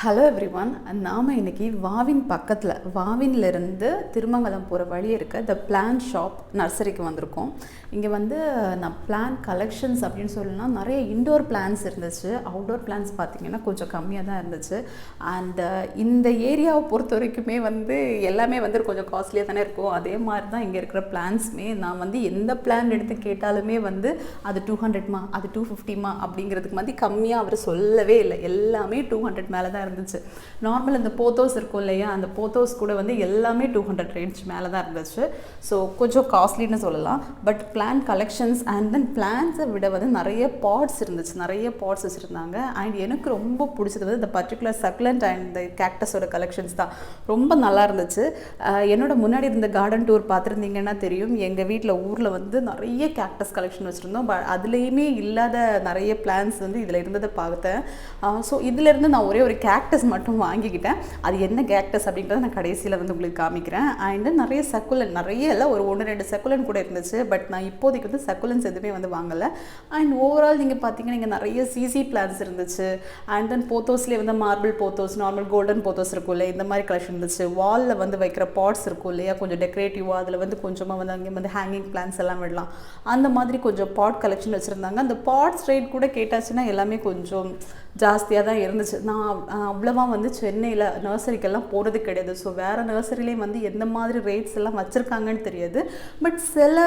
Hello everyone. நாம் இன்றைக்கி வாவின் பக்கத்தில் வாவின்லேருந்து திருமங்கலம் போகிற வழி இருக்க த பிளான் ஷாப் நர்சரிக்கு வந்திருக்கோம். இங்கே வந்து நான் பிளான் கலெக்ஷன்ஸ் அப்படின்னு சொல்லலாம். நிறைய இன்டோர் பிளான்ஸ் இருந்துச்சு, அவுட்டோர் பிளான்ஸ் பார்த்திங்கன்னா கொஞ்சம் கம்மியாக தான் இருந்துச்சு. அண்ட் இந்த ஏரியாவை பொறுத்த வரைக்குமே வந்து எல்லாமே வந்து கொஞ்சம் காஸ்ட்லியாக தானே இருக்கும். அதே மாதிரி தான் இங்கே இருக்கிற பிளான்ஸுமே. நான் வந்து எந்த பிளான் எடுத்து கேட்டாலுமே வந்து அது 200மா அது 250மா அப்படிங்கிறதுக்கு மாதிரி கம்மியாக அவர் சொல்லவே இல்லை. எல்லாமே 200 மேலே தான் இருந்துச்சு. நார்மல் இந்த போத்தோஸ் இருக்கும் இல்லையா, அந்த போத்தோஸ் கூட வந்து எல்லாமே 200 ரேஞ்ச் மேலே தான் இருந்துச்சு. ஸோ கொஞ்சம் காஸ்ட்லின்னு சொல்லலாம். But plan collections and then பிளான்ஸை விட வந்து நிறைய பாட்ஸ் இருந்துச்சு, நிறைய பாட்ஸ் வச்சுருந்தாங்க. அண்ட் எனக்கு ரொம்ப பிடிச்சது வந்து இந்த பர்டிகுலர் சக்லண்ட் அண்ட் இந்த கேக்டஸோட கலெக்ஷன்ஸ் தான். ரொம்ப நல்லா இருந்துச்சு. என்னோட முன்னாடி இருந்த கார்டன் டூர் பார்த்துருந்தீங்கன்னா தெரியும், எங்கள் வீட்டில் ஊரில் வந்து நிறைய கேக்டஸ் கலெக்ஷன் வச்சுருந்தோம். பட் அதுலேயுமே இல்லாத நிறைய பிளான்ஸ் வந்து இதில் இருந்ததை பார்த்தேன். ஸோ இதிலேருந்து நான் ஒரே ஒரு கேக்டஸ் மட்டும் வாங்கிக்கிட்டேன். அது என்ன கேக்டஸ் அப்படின்றத நான் கடைசியில் வந்து உங்களுக்கு காமிக்கிறேன். அண்ட் நிறைய சக்குலன், நிறைய இல்லை, ஒரு 1-2 சக்குலன் கூட இருந்துச்சு. பட் நான் இப்போதைக்கு வந்து சக்குலன்ஸ் எதுவுமே வந்து வாங்கலை. அண்ட் ஓவரால் நீங்கள் பார்த்தீங்கன்னா இங்கே நிறைய சிசி பிளான்ஸ் இருந்துச்சு. அண்ட் தென் போத்தோஸ்லேயே வந்து marble pothos, normal golden pothos இருக்கும் இல்லையா, இந்த மாதிரி கலெக்ஷன் இருந்துச்சு. வாலில் வந்து வைக்கிற பாட்ஸ் இருக்கும் இல்லையா, கொஞ்சம் டெக்கரேட்டிவாக, அதில் வந்து கொஞ்சமாக வந்து அங்கே வந்து ஹேங்கிங் பிளான்ஸ் எல்லாம் விடலாம். அந்த மாதிரி கொஞ்சம் பாட் கலெக்ஷன் வச்சுருந்தாங்க. அந்த பாட்ஸ் ரேட் கூட கேட்டாச்சுன்னா எல்லாமே கொஞ்சம் ஜாஸ்தியாக தான் இருந்துச்சு. நான் அவ்வளோவா வந்து சென்னையில் நர்சரிக்கெல்லாம் போகிறது கிடையாது. ஸோ வேறு நர்சரிலேயும் வந்து எந்த மாதிரி ரேட்ஸ் எல்லாம் வச்சுருக்காங்கன்னு தெரியாது. பட் சில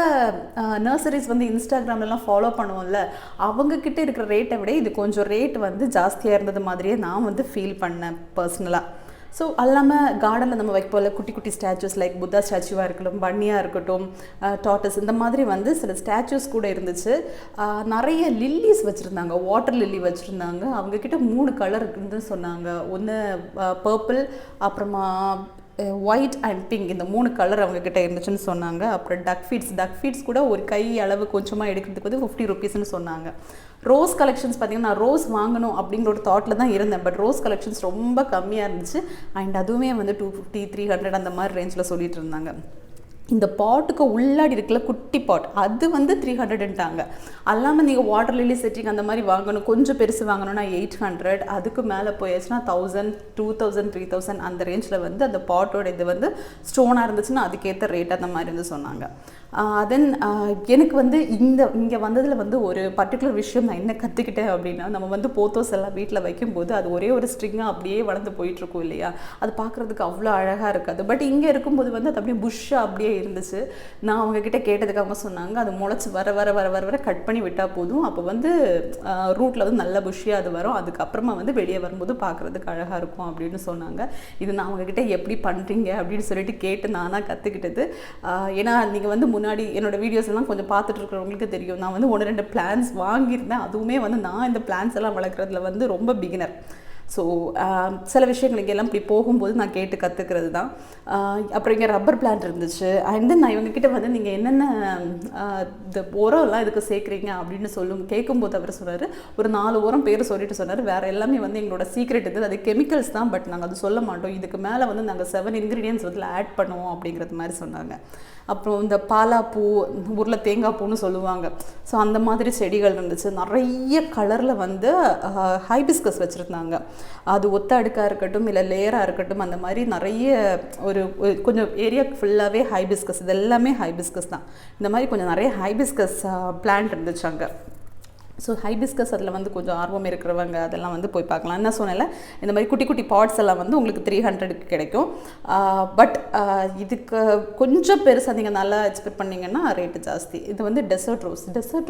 நர்சரிஸ் வந்து இன்ஸ்டாகிராம்லாம் ஃபாலோ பண்ணுவோம்ல, அவங்கக்கிட்ட இருக்கிற ரேட்டை விட இது கொஞ்சம் ரேட் வந்து ஜாஸ்தியாக இருந்தது மாதிரியே நான் வந்து ஃபீல் பண்ணேன் பர்சனலாக. ஸோ அல்லாமல் கார்டனில் நம்ம வைப்போம்ல குட்டி குட்டி ஸ்டாச்சூஸ், லைக் புத்தா ஸ்டாச்சுவாக இருக்கட்டும், பன்னியாக இருக்கட்டும், டாட்டஸ், இந்த மாதிரி வந்து சில ஸ்டாச்சூஸ் கூட இருந்துச்சு. நிறைய லில்லிஸ் வச்சுருந்தாங்க, வாட்டர் லில்லி வச்சுருந்தாங்க. அவங்கக்கிட்ட 3 கலர் இருக்குன்னு சொன்னாங்க. ஒன்று பர்பிள், அப்புறமா ஒயிட் அண்ட் பிங்க், இந்த 3 கலர் அவங்கக்கிட்ட இருந்துச்சுன்னு சொன்னாங்க. அப்புறம் டக் ஃபீட்ஸ் கூட ஒரு கை அளவு கொஞ்சமாக எடுக்கிறதுக்கு வந்து 50 ருபீஸ்ன்னு சொன்னாங்க. ரோஸ் கலெக்ஷன்ஸ் பார்த்திங்கன்னா நான் ரோஸ் வாங்கணும் அப்படிங்கிற ஒரு தாட்டில் தான் இருந்தேன். பட் ரோஸ் கலெக்ஷன்ஸ் ரொம்ப கம்மியாக இருந்துச்சு. அண்ட் அதுவுமே வந்து 250, 300 அந்த மாதிரி ரேஞ்சில் சொல்லிட்டு இருந்தாங்க. இந்த பாட்டுக்கு உள்ளாடி இருக்கல குட்டி பாட், அது வந்து 300ன்ட்டாங்க. அல்லாமல் நீங்கள் வாட்டர் லில்லி செட்டிங் அந்த மாதிரி வாங்கணும், கொஞ்சம் பெருசு வாங்கணும்னா 800, அதுக்கு மேலே போயாச்சுன்னா 1000, 2000, 3000 அந்த ரேஞ்சில் வந்து அந்த பாட்டோட இது வந்து ஸ்டோனாக இருந்துச்சுன்னா அதுக்கேற்ற ரேட் அந்த மாதிரி வந்து சொன்னாங்க. தென் எனக்கு வந்து இங்கே வந்ததில் வந்து ஒரு பர்டிகுலர் விஷயம் நான் என்ன கற்றுக்கிட்டேன் அப்படின்னா, நம்ம வந்து போத்தோஸ் எல்லாம் வீட்டில் வைக்கும்போது அது ஒரே ஒரு ஸ்ட்ரிங்காக அப்படியே வளர்ந்து போயிட்டுருக்கும் இல்லையா, அது பார்க்குறதுக்கு அவ்வளோ அழகாக இருக்காது. பட் இங்கே இருக்கும்போது வந்து அது அப்படியே புஷ்ஷாக அப்படியே இருந்துச்சு. நான் அவங்கக்கிட்ட கேட்டதுக்கு அவங்க சொன்னாங்க, அது முளைச்சி வர கட் பண்ணி விட்டால் போதும், அப்போ வந்து ரூட்டில் வந்து நல்ல புஷ்ஷியாக அது வரும், அதுக்கப்புறமா வந்து வெளியே வரும்போது பார்க்குறதுக்கு அழகாக இருக்கும் அப்படின்னு சொன்னாங்க. இது நான் அவங்கக்கிட்ட எப்படி பண்ணுறீங்க அப்படின்னு சொல்லிட்டு கேட்டு நானாக கற்றுக்கிட்டது. ஏன்னா நீங்கள் வந்து முன்னாடி என்னோடய வீடியோஸ் எல்லாம் கொஞ்சம் பார்த்துட்டு இருக்கிறவங்களுக்கு தெரியும், நான் வந்து 1-2 பிளான்ஸ் வாங்கியிருந்தேன். அதுவுமே வந்து நான் இந்த பிளான்ஸ் எல்லாம் வளர்க்குறதுல வந்து ரொம்ப பிகினர். ஸோ சில விஷயங்கள் இங்கெல்லாம் இப்படி போகும்போது நான் கேட்டு கற்றுக்கிறது தான். அப்புறம் இங்கே ரப்பர் பிளான்ட் இருந்துச்சு. அண்ட் தென் நான் இவங்ககிட்ட வந்து நீங்கள் என்னென்ன இந்த உரம்லாம் இதுக்கு சேர்க்குறீங்க அப்படின்னு கேட்கும்போது அவர் சொன்னார், ஒரு 4 உரம் பேர் சொல்லிட்டு சொன்னார். வேறு எல்லாமே வந்து எங்களோட சீக்ரெட் இது, அது கெமிக்கல்ஸ் தான், பட் நாங்கள் அது சொல்ல மாட்டோம், இதுக்கு மேலே வந்து நாங்கள் 7 இன்க்ரீடியன்ட்ஸ் வந்து ஆட் பண்ணுவோம் அப்படிங்கிறது மாதிரி சொன்னாங்க. அப்புறம் இந்த பாலாப்பூ, ஊரில் தேங்காய் பூன்னு சொல்லுவாங்க, ஸோ அந்த மாதிரி செடிகள் இருந்துச்சு. நிறைய கலரில் வந்து ஹைபிஸ்கஸ் வச்சுருந்தாங்க. அது ஒத்த அடுக்காக இருக்கட்டும் இல்லை லேயராக இருக்கட்டும், அந்த மாதிரி நிறைய ஒரு கொஞ்சம் ஏரியா ஃபுல்லாகவே ஹைபிஸ்கஸ், இது எல்லாமே ஹைபிஸ்கஸ் தான். இந்த மாதிரி கொஞ்சம் நிறைய ஹைபிஸ்கஸ் பிளான்ட் இருந்துச்சு அங்கே. ஸோ ஹைபிஸ்கஸ் அதில் வந்து கொஞ்சம் ஆர்வம் இருக்கிறவங்க அதெல்லாம் வந்து போய் பார்க்கலாம். என்ன சொன்னேன்ல, இந்த மாதிரி குட்டி குட்டி பாட்ஸ் எல்லாம் வந்து உங்களுக்கு 300க்கு கிடைக்கும். பட் இதுக்கு கொஞ்சம் பெருசாக நீங்கள் நல்லா எக்ஸ்பெக்ட் பண்ணிங்கன்னா ரேட்டு ஜாஸ்தி. இது வந்து டெசர்ட்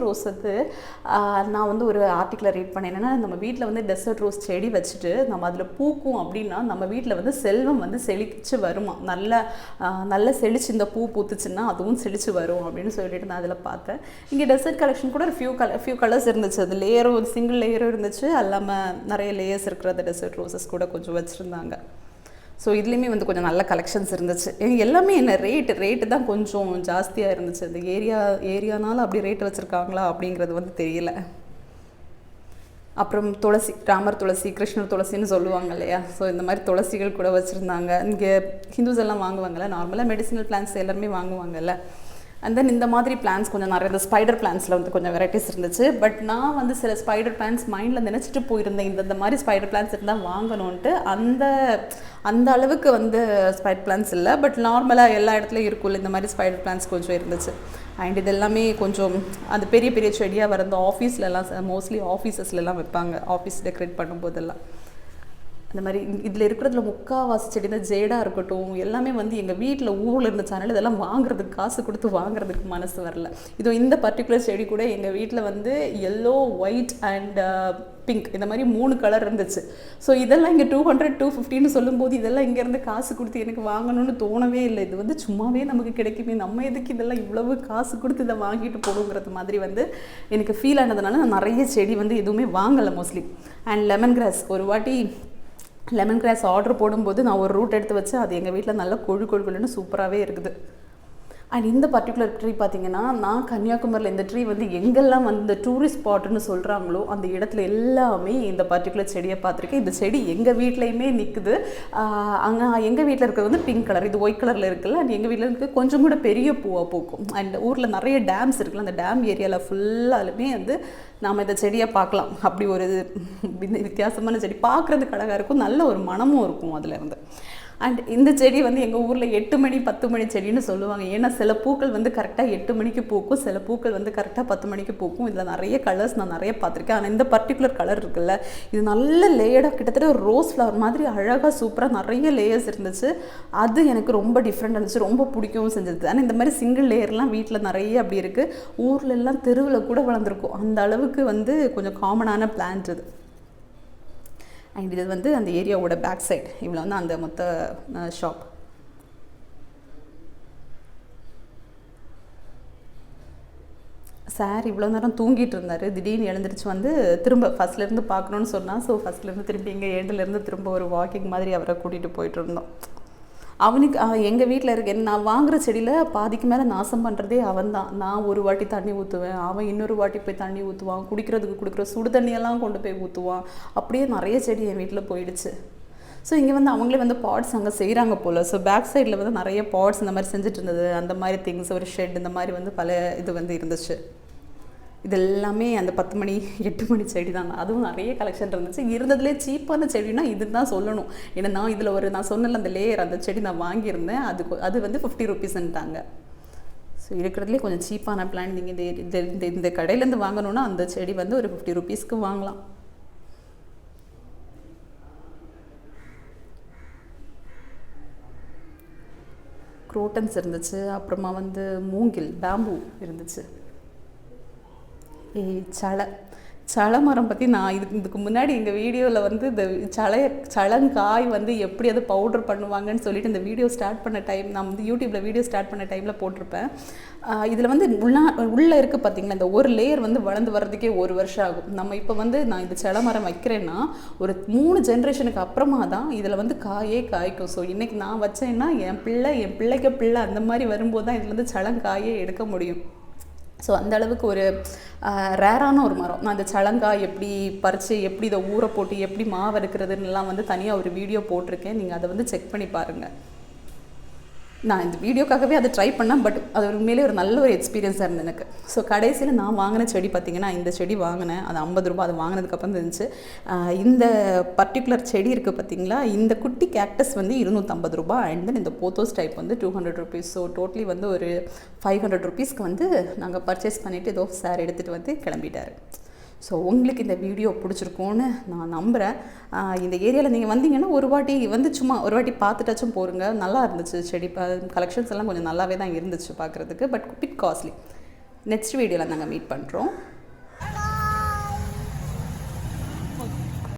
ரோஸ் வந்து நான் வந்து ஒரு ஆர்டிக்கில் ரீட் பண்ணேன். என்னென்னா, நம்ம வீட்டில் வந்து டெசர்ட் ரோஸ் செடி வச்சுட்டு நம்ம அதில் பூக்கும் அப்படின்னா நம்ம வீட்டில் வந்து செல்வம் வந்து செழிச்சு வருமா, நல்ல செழிச்சு இந்த பூ பூத்துச்சுன்னா அதுவும் செழிச்சு வரும் அப்படின்னு சொல்லிட்டு நான் அதில் பார்த்தேன். இங்கே டெசர்ட் கலெக்ஷன் கூட ஒரு ஃபியூ கலர்ஸ் இருந்துச்சு. அது லேயரும் ஒரு சிங்கிள் லேயரும் இருந்துச்சு, அல்லாமல் நிறைய லேயர்ஸ் இருக்கிற அந்த டெசர்ட் ரோசஸ் கூட கொஞ்சம் வச்சுருந்தாங்க. ஸோ இதுலேயுமே வந்து கொஞ்சம் நல்ல கலெக்ஷன்ஸ் இருந்துச்சு. எல்லாமே என்ன ரேட்டு தான் கொஞ்சம் ஜாஸ்தியாக இருந்துச்சு. அந்த ஏரியானால அப்படி ரேட் வச்சுருக்காங்களா அப்படிங்கிறது வந்து தெரியல. அப்புறம் துளசி, ராமர் துளசி, கிருஷ்ணர் துளசின்னு சொல்லுவாங்க இல்லையா, ஸோ இந்த மாதிரி துளசிகள் கூட வச்சுருந்தாங்க. இங்கே ஹிந்துஸ் எல்லாம் வாங்குவாங்கள்ல, நார்மலாக மெடிசினல் பிளான்ஸ் எல்லாருமே வாங்குவாங்கல்ல, அண்ட் தென் இந்த மாதிரி பிளான்ஸ் கொஞ்சம் நிறைய இந்த ஸ்பைடர் பிளான்ஸில் வந்து கொஞ்சம் வெரைட்டிஸ் இருந்துச்சு. பட் நான் வந்து சில ஸ்பைடர் பிளான்ஸ் மைண்டில் நினச்சிட்டு போயிருந்தேன், இந்த மாதிரி ஸ்பைடர் பிளான்ஸ் இருந்தால் வாங்கணுன்ட்டு. அந்த அளவுக்கு வந்து ஸ்பைடர் பிளான்ஸ் இல்லை, பட் நார்மலாக எல்லா இடத்துலையும் இருக்கும்ல இந்த மாதிரி ஸ்பைடர் பிளான்ஸ் கொஞ்சம் இருந்துச்சு. அண்ட் இது எல்லாமே கொஞ்சம் அந்த பெரிய பெரிய செடியாக வர அந்த ஆஃபீஸ்லலாம் மோஸ்ட்லி ஆஃபீஸஸ்லாம் வைப்பாங்க, ஆஃபீஸ் டெக்கரேட் பண்ணும்போதெல்லாம். அந்த மாதிரி இதில் இருக்கிறதுல முக்கால்வாசி செடி தான் ஜேடாக இருக்கட்டும் எல்லாமே வந்து எங்கள் வீட்டில் ஊரில் இருந்துச்சானால இதெல்லாம் வாங்குறதுக்கு காசு கொடுத்து வாங்குறதுக்கு மனசு வரல. இதோ இந்த பர்டிகுலர் செடி கூட எங்கள் வீட்டில் வந்து எல்லோ, ஒயிட் அண்ட் பிங்க் இந்த மாதிரி 3 கலர் இருந்துச்சு. ஸோ இதெல்லாம் இங்கே 200 250ன்னு சொல்லும்போது இதெல்லாம் இங்கேருந்து காசு கொடுத்து எனக்கு வாங்கணும்னு தோணவே இல்லை. இது வந்து சும்மாவே நமக்கு கிடைக்குமே, நம்ம எதுக்கு இதெல்லாம் இவ்வளவு காசு கொடுத்து இதை வாங்கிட்டு போடுங்கிறது மாதிரி வந்து எனக்கு ஃபீல் ஆனதுனால நான் நிறைய செடி வந்து எதுவுமே வாங்கலை மோஸ்ட்லி. அண்ட் லெமன் கிராஸ் ஒரு வாட்டி லெமன் கிராஸ் ஆர்டர் போடும்போது நான் ஒரு ரூட் எடுத்து வச்சு அது எங்கள் வீட்டில் நல்லா கொழுன்னு சூப்பராகவே இருக்குது. அண்ட் இந்த பர்டிகுலர் ட்ரீ பார்த்திங்கன்னா நான் கன்னியாகுமரியில் இந்த ட்ரீ வந்து எங்கெல்லாம் வந்து இந்த டூரிஸ்ட் ஸ்பாட்டுன்னு சொல்கிறாங்களோ அந்த இடத்துல எல்லாமே இந்த பர்டிகுலர் செடியை பார்த்துருக்கேன். இந்த செடி எங்கள் வீட்லேயுமே நிற்குது. அங்கே எங்கள் வீட்டில் இருக்கிறது வந்து பிங்க் கலர், இது ஒயிட் கலரில் இருக்குல்ல. அண்ட் எங்கள் வீட்டில் இருக்க கொஞ்சம் கூட பெரிய பூவாக பூக்கும். அண்ட் ஊரில் நிறைய டேம்ஸ் இருக்குல்ல, அந்த டேம் ஏரியாவில் ஃபுல்லாலுமே வந்து நாம் இந்த செடியை பார்க்கலாம். அப்படி ஒரு வித்தியாசமான செடி, பார்க்குறதுக்கு அழகாக இருக்கும், நல்ல ஒரு மனமும் இருக்கும் அதுலேருந்து. அண்ட் இந்த செடி வந்து எங்கள் ஊரில் 8 மணி 10 மணி செடின்னு சொல்லுவாங்க. ஏன்னா சில பூக்கள் வந்து கரெக்டாக 8 மணிக்கு பூக்கும், சில பூக்கள் வந்து கரெக்டாக 10 மணிக்கு பூக்கும். இதில் நிறைய கலர்ஸ் நான் நிறைய பார்த்துருக்கேன். ஆனால் இந்த பர்டிகுலர் கலர் இருக்குல்ல, இது நல்ல லேயர்டாக கிட்டத்தட்ட ஒரு ரோஸ் ஃப்ளவர் மாதிரி அழகாக சூப்பராக நிறைய லேயர்ஸ் இருந்துச்சு. அது எனக்கு ரொம்ப டிஃப்ரெண்ட் இருந்துச்சு, ரொம்ப பிடிக்கவும் செஞ்சது. ஆனால் இந்த மாதிரி சிங்கிள் லேயர்லாம் வீட்டில் நிறைய அப்படி இருக்குது. ஊரில் எல்லாம் தெருவில் கூட வளர்ந்துருக்கும், அந்த அளவுக்கு வந்து கொஞ்சம் காமனான பிளான்ட் இது. அண்ட் இது வந்து அந்த ஏரியாவோட பேக் சைட். இவ்வளோ வந்து அந்த மொத்த ஷாப். சார் இவ்வளோ நேரம் தூங்கிட்டு இருந்தார், திடீர்னு எழுந்திரிச்சு வந்து திரும்ப ஃபஸ்ட்லேருந்து பார்க்கணுன்னு சொன்னால், ஸோ ஃபஸ்ட்லேருந்து திரும்பி இங்கே ஏண்டிலேருந்து திரும்ப ஒரு வாக்கிங் மாதிரி அவரை கூட்டிகிட்டு போயிட்டு இருந்தோம். அவனுக்கு எங்கள் வீட்டில் இருக்க நான் வாங்குகிற செடியில் பாதிக்கு மேலே நாசம் பண்ணுறதே அவன் தான். நான் ஒரு வாட்டி தண்ணி ஊற்றுவேன், அவன் இன்னொரு வாட்டி போய் தண்ணி ஊற்றுவான், குடிக்கிறதுக்கு கொடுக்குற சுடு தண்ணியெல்லாம் கொண்டு போய் ஊற்றுவான். அப்படியே நிறைய செடி என் வீட்டில் போயிடுச்சு. ஸோ இங்கே வந்து அவங்களே வந்து பாட்ஸ் அங்கே செய்கிறாங்க போல். ஸோ பேக் சைடில் வந்து நிறைய பாட்ஸ் இந்த மாதிரி செஞ்சுட்டு இருந்தது. அந்த மாதிரி திங்ஸ், ஒரு ஷெட் இந்த மாதிரி வந்து பல இது வந்து இருந்துச்சு. இது எல்லாமே அந்த 10 மணி 8 மணி செடி தான். அதுவும் நிறைய கலெக்ஷன் இருந்துச்சு. இருந்ததுலேயே சீப்பான செடினா இது தான் சொல்லணும். ஏன்னா நான் இதில் நான் சொன்னல அந்த லேயர், அந்த செடி நான் வாங்கியிருந்தேன். அது வந்து 50 ருபீஸ்ன்ட்டாங்க. ஸோ இருக்கிறதுலே கொஞ்சம் சீப்பான பிளான். நீங்கள் இந்த கடையிலேருந்து வாங்கணுன்னா அந்த செடி வந்து ஒரு 50 ருபீஸ்க்கு வாங்கலாம். குரோட்டன்ஸ் இருந்துச்சு, அப்புறமா வந்து மூங்கில் பேம்பூ இருந்துச்சு. சளை மரம் பற்றி நான் இதுக்கு முன்னாடி எங்கள் வீடியோவில் வந்து இந்த சளங்காய் வந்து எப்படி அது பவுடர் பண்ணுவாங்கன்னு சொல்லிட்டு இந்த வீடியோ ஸ்டார்ட் பண்ண டைம், நான் வந்து யூடியூப்பில் வீடியோ ஸ்டார்ட் பண்ண டைமில் போட்டிருப்பேன். இதில் வந்து உள்ளே இருக்குது பார்த்திங்களா, இந்த ஒரு லேயர் வந்து வளர்ந்து வர்றதுக்கே 1 வருஷம் ஆகும். நம்ம இப்போ வந்து நான் இந்த சளை மரம் வைக்கிறேன்னா ஒரு 3 ஜென்ரேஷனுக்கு அப்புறமா தான் இதில் வந்து காய்க்கும். ஸோ இன்றைக்கி நான் வச்சேன்னா என் பிள்ளைக்கு பிள்ளை அந்த மாதிரி வரும்போது தான் இதில் வந்து சளங்காயே எடுக்க முடியும். ஸோ அந்த அளவுக்கு ஒரு ரேரான ஒரு மரம். நான் இந்த சளங்காய் எப்படி பறித்து எப்படி இதை ஊற போட்டு எப்படி மாவு எடுக்கிறதுன்னெலாம் வந்து தனியாக ஒரு வீடியோ போட்டிருக்கேன், நீங்கள் அதை வந்து செக் பண்ணி பாருங்கள். நான் இந்த வீடியோக்காகவே அதை ட்ரை பண்ணேன், பட் அது உண்மையிலே ஒரு நல்ல ஒரு எக்ஸ்பீரியன்ஸாக இருந்தது எனக்கு. ஸோ கடைசியில் நான் வாங்கின செடி பார்த்திங்கன்னா இந்த செடி வாங்கினேன், அது 50 ரூபா. அது வாங்கினதுக்கப்புறம் இருந்துச்சு. இந்த பர்டிகுலர் செடி இருக்குது பார்த்திங்களா, இந்த குட்டி கேக்டஸ் வந்து 250 ரூபா. அண்ட் தென் இந்த போத்தோஸ் டைப் வந்து 200 ருபீஸ். ஸோ டோட்டலி வந்து ஒரு 500 ருபீஸ்க்கு வந்து நாங்கள் பர்ச்சேஸ் பண்ணிவிட்டு ஏதோ சார் எடுத்துகிட்டு வந்து கிளம்பிட்டார். ஸோ உங்களுக்கு இந்த வீடியோ பிடிச்சிருக்கோன்னு நான் நம்புகிறேன். இந்த ஏரியாவில் நீங்கள் வந்தீங்கன்னா ஒரு வாட்டி வந்து சும்மா ஒரு வாட்டி பார்த்துட்டாச்சும் போருங்க. நல்லா இருந்துச்சு செடி கலெக்ஷன்ஸ் எல்லாம் கொஞ்சம் நல்லாவே தான் இருந்துச்சு பார்க்குறதுக்கு. But bit costly. நெக்ஸ்ட் வீடியோவில் நாங்கள் மீட் பண்ணுறோம்.